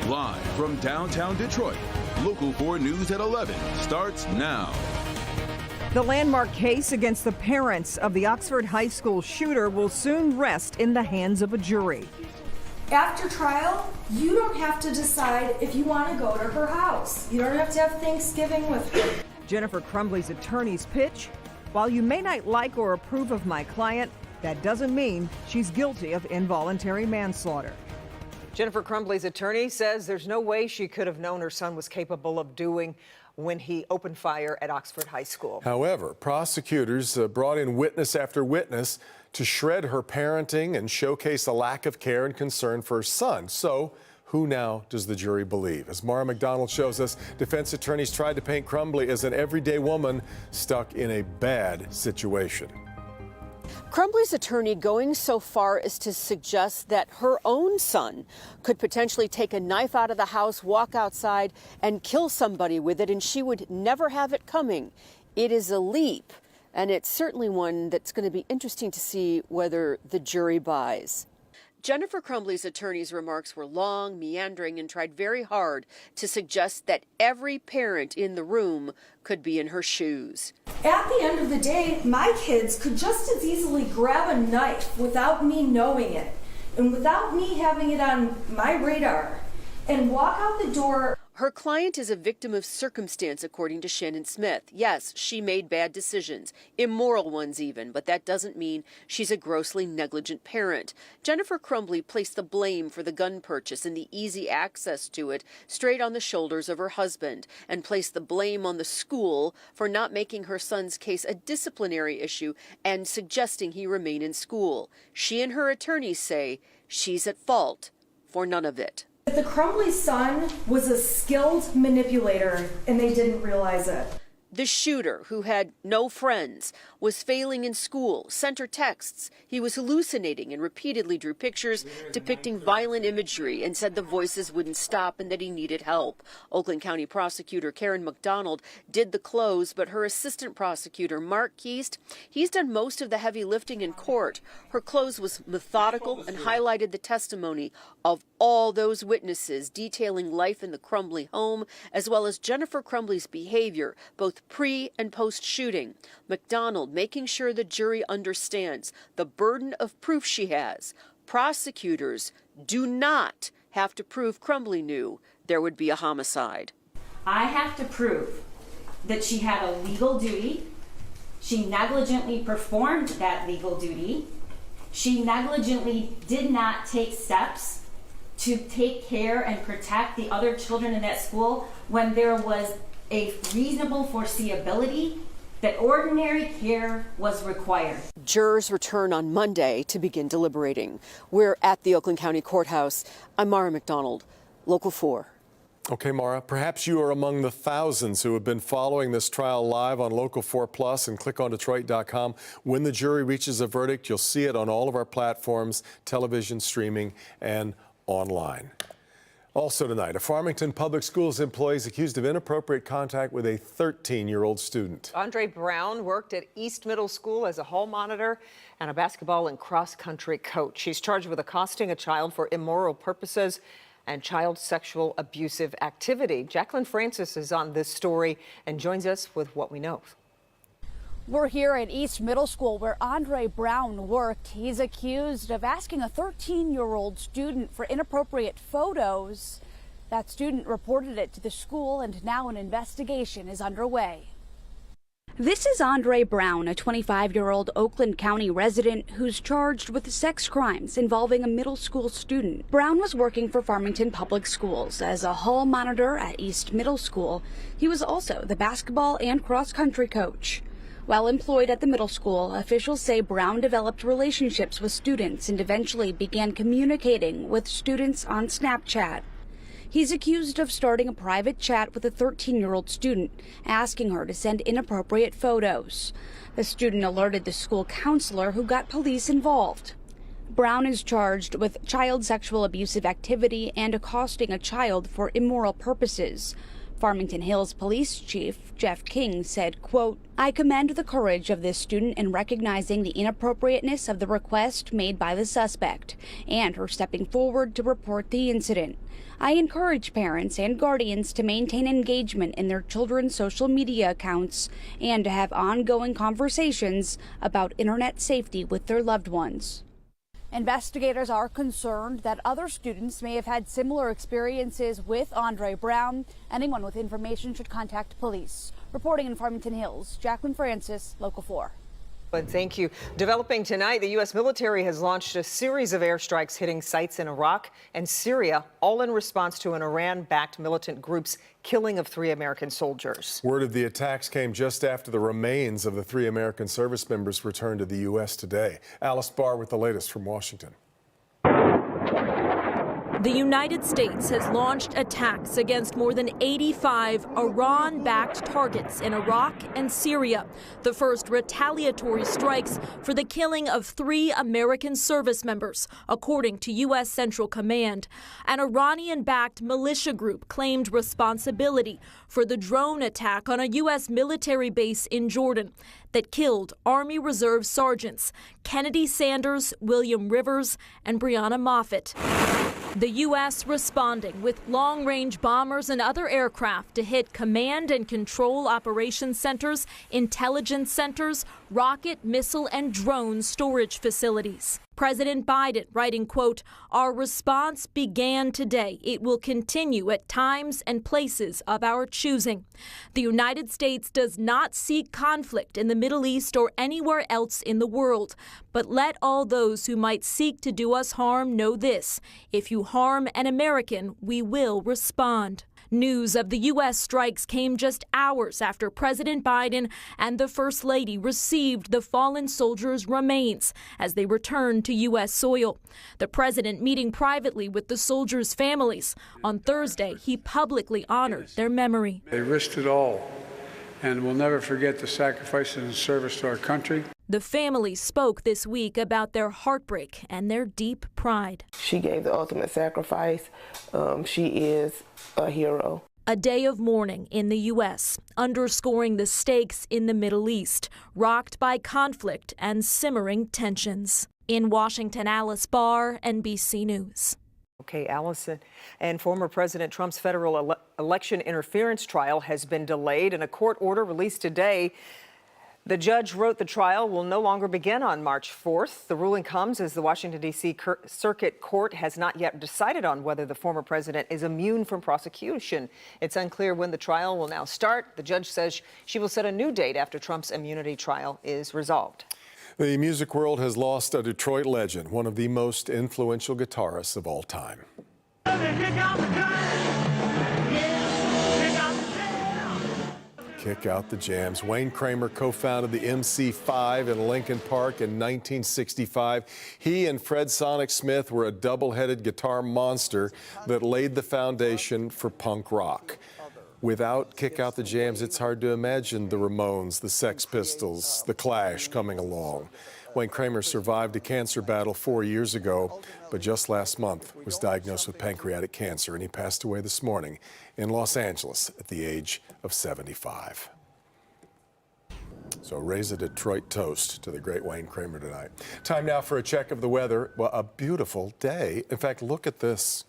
Live from downtown Detroit, Local 4 News at 11 starts now. The landmark case against the parents of the Oxford High School shooter will soon rest in the hands of a jury. After trial, you don't have to decide if you want to go to her house. You don't have to have Thanksgiving with her. Jennifer Crumbley's attorney's pitch: while you may not like or approve of my client, that doesn't mean she's guilty of involuntary manslaughter. Jennifer Crumbley's attorney says there's no way she could have known her son was capable of doing when he opened fire at Oxford High School. However, prosecutors brought in witness after witness to shred her parenting and showcase a lack of care and concern for her son. So, who now does the jury believe? As Mara McDonald shows us, defense attorneys tried to paint Crumbley as an everyday woman stuck in a bad situation. Crumbley's attorney going so far as to suggest that her own son could potentially take a knife out of the house, walk outside, and kill somebody with it, and she would never have it coming. It is a leap, and it's certainly one that's going to be interesting to see whether the jury buys. Jennifer Crumbley's attorney's remarks were long, meandering, and tried very hard to suggest that every parent in the room could be in her shoes. At the end of the day, my kids could just as easily grab a knife without me knowing it and without me having it on my radar and walk out the door. Her client is a victim of circumstance, according to Shannon Smith. Yes, she made bad decisions, immoral ones even, but that doesn't mean she's a grossly negligent parent. Jennifer Crumbley placed the blame for the gun purchase and the easy access to it straight on the shoulders of her husband, and placed the blame on the school for not making her son's case a disciplinary issue and suggesting he remain in school. She and her attorneys say she's at fault for none of it. The Crumbley son was a skilled manipulator, and they didn't realize it. The shooter, who had no friends, was failing in school, sent her texts. He was hallucinating and repeatedly drew pictures depicting violent imagery and said the voices wouldn't stop and that he needed help. Oakland County prosecutor Karen McDonald did the close, but her assistant prosecutor, Mark Keast, he's done most of the heavy lifting in court. Her close was methodical and highlighted the testimony of all those witnesses, detailing life in the Crumbley home, as well as Jennifer Crumbley's behavior, both pre and post shooting. McDonald making sure the jury understands the burden of proof she has. Prosecutors do not have to prove Crumbley knew there would be a homicide. I have to prove that she had a legal duty, she negligently performed that legal duty, she negligently did not take steps to take care and protect the other children in that school when there was a reasonable foreseeability that ordinary care was required. Jurors return on Monday to begin deliberating. We're at the Oakland County Courthouse. I'm Mara McDonald, Local 4. Okay, Mara, perhaps you are among the thousands who have been following this trial live on Local 4 Plus and clickondetroit.com. When the jury reaches a verdict, you'll see it on all of our platforms, television, streaming, and online. Also tonight, a Farmington Public Schools employee is accused of inappropriate contact with a 13-year-old student. Andre Brown worked at East Middle School as a hall monitor and a basketball and cross-country coach. He's charged with accosting a child for immoral purposes and child sexual abusive activity. Jacqueline Francis is on this story and joins us with what we know. We're here at East Middle School where Andre Brown worked. He's accused of asking a 13-year-old student for inappropriate photos. That student reported it to the school, and now an investigation is underway. This is Andre Brown, a 25-year-old Oakland County resident who's charged with sex crimes involving a middle school student. Brown was working for Farmington Public Schools as a hall monitor at East Middle School. He was also the basketball and cross-country coach. While employed at the middle school, officials say Brown developed relationships with students and eventually began communicating with students on Snapchat. He's accused of starting a private chat with a 13-year-old student, asking her to send inappropriate photos. The student alerted the school counselor, who got police involved. Brown is charged with child sexual abusive activity and accosting a child for immoral purposes. Farmington Hills Police Chief Jeff King said, quote, "I commend the courage of this student in recognizing the inappropriateness of the request made by the suspect and her stepping forward to report the incident. I encourage parents and guardians to maintain engagement in their children's social media accounts and to have ongoing conversations about internet safety with their loved ones." Investigators are concerned that other students may have had similar experiences with Andre Brown. Anyone with information should contact police. Reporting in Farmington Hills, Jacqueline Francis, Local 4. But thank you. Developing tonight, the U.S. military has launched a series of airstrikes hitting sites in Iraq and Syria, all in response to an Iran-backed militant group's killing of 3 American soldiers. Word of the attacks came just after the remains of the 3 American service members returned to the U.S. today. Alice Barr with the latest from Washington. The United States has launched attacks against more than 85 Iran-backed targets in Iraq and Syria, the first retaliatory strikes for the killing of 3 American service members, according to U.S. Central Command. An Iranian-backed militia group claimed responsibility for the drone attack on a U.S. military base in Jordan that killed Army Reserve Sergeants Kennedy Sanders, William Rivers, and Breonna Moffett. The U.S. responding with long-range bombers and other aircraft to hit command and control operations centers, intelligence centers, rocket, missile, and drone storage facilities. President Biden writing, quote, "Our response began today. It will continue at times and places of our choosing. The United States does not seek conflict in the Middle East or anywhere else in the world. But let all those who might seek to do us harm know this. If you harm an American, we will respond." News of the U.S. strikes came just hours after President Biden and the First Lady received the fallen soldiers' remains as they returned to U.S. soil. The president meeting privately with the soldiers' families. On Thursday, he publicly honored their memory. They risked it all, and we'll never forget the sacrifices and service to our country. The family spoke this week about their heartbreak and their deep pride. She gave the ultimate sacrifice. She is a hero. A day of mourning in the U.S., underscoring the stakes in the Middle East, rocked by conflict and simmering tensions. In Washington, Alice Barr, NBC News. Okay, Allison. And former President Trump's federal election interference trial has been delayed in a court order released today. The judge wrote the trial will no longer begin on March 4th. The ruling comes as the Washington, D.C. Circuit Court has not yet decided on whether the former president is immune from prosecution. It's unclear when the trial will now start. The judge says she will set a new date after Trump's immunity trial is resolved. The music world has lost a Detroit legend, one of the most influential guitarists of all time. Kick out the jams. Wayne Kramer co-founded the MC5 in Lincoln Park in 1965. He and Fred Sonic Smith were a double-headed guitar monster that laid the foundation for punk rock. Without Kick Out the Jams, it's hard to imagine the Ramones, the Sex Pistols, the Clash coming along. Wayne Kramer survived a cancer battle 4 years ago, but just last month was diagnosed with pancreatic cancer, and he passed away this morning in Los Angeles at the age of 75. So raise a Detroit toast to the great Wayne Kramer tonight. Time now for a check of the weather. Well, a beautiful day. In fact, look at this.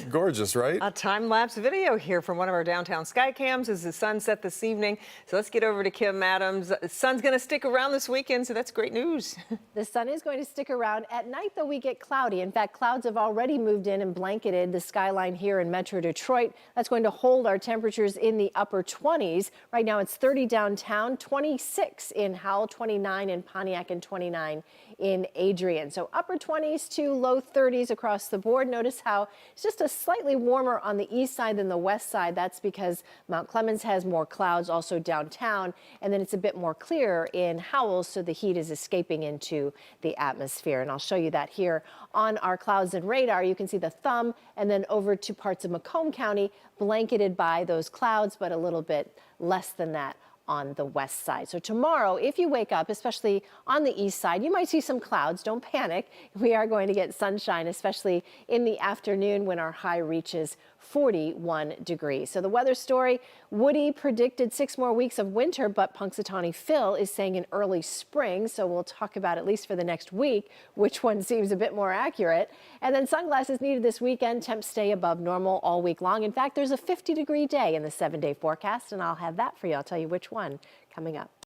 Gorgeous, right? A time-lapse video here from one of our downtown sky cams as the sun set this evening. So let's get over to Kim Adams. The sun's going to stick around this weekend, so that's great news. The sun is going to stick around. At night, though, we get cloudy. In fact, clouds have already moved in and blanketed the skyline here in Metro Detroit. That's going to hold our temperatures in the upper 20s. Right now, it's 30 downtown, 26 in Howell, 29 in Pontiac, and 29 in Adrian. So upper 20s to low 30s across the board. Notice how it's just a slightly warmer on the east side than the west side. That's because Mount Clemens has more clouds also downtown, and then it's a bit more clear in Howell, so the heat is escaping into the atmosphere. And I'll show you that here on our clouds and radar. You can see the thumb and then over to parts of Macomb County blanketed by those clouds, but a little bit less than that on the west side. So tomorrow, if you wake up, especially on the east side, you might see some clouds. Don't panic. We are going to get sunshine, especially in the afternoon when our high reaches 41 degrees. So the weather story, Woody predicted 6 more weeks of winter, but Punxsutawney Phil is saying an early spring. So we'll talk about, at least for the next week, which one seems a bit more accurate. And then sunglasses needed this weekend. Temps stay above normal all week long. In fact, there's a 50-degree day in the 7-day forecast, and I'll have that for you. I'll tell you which one coming up.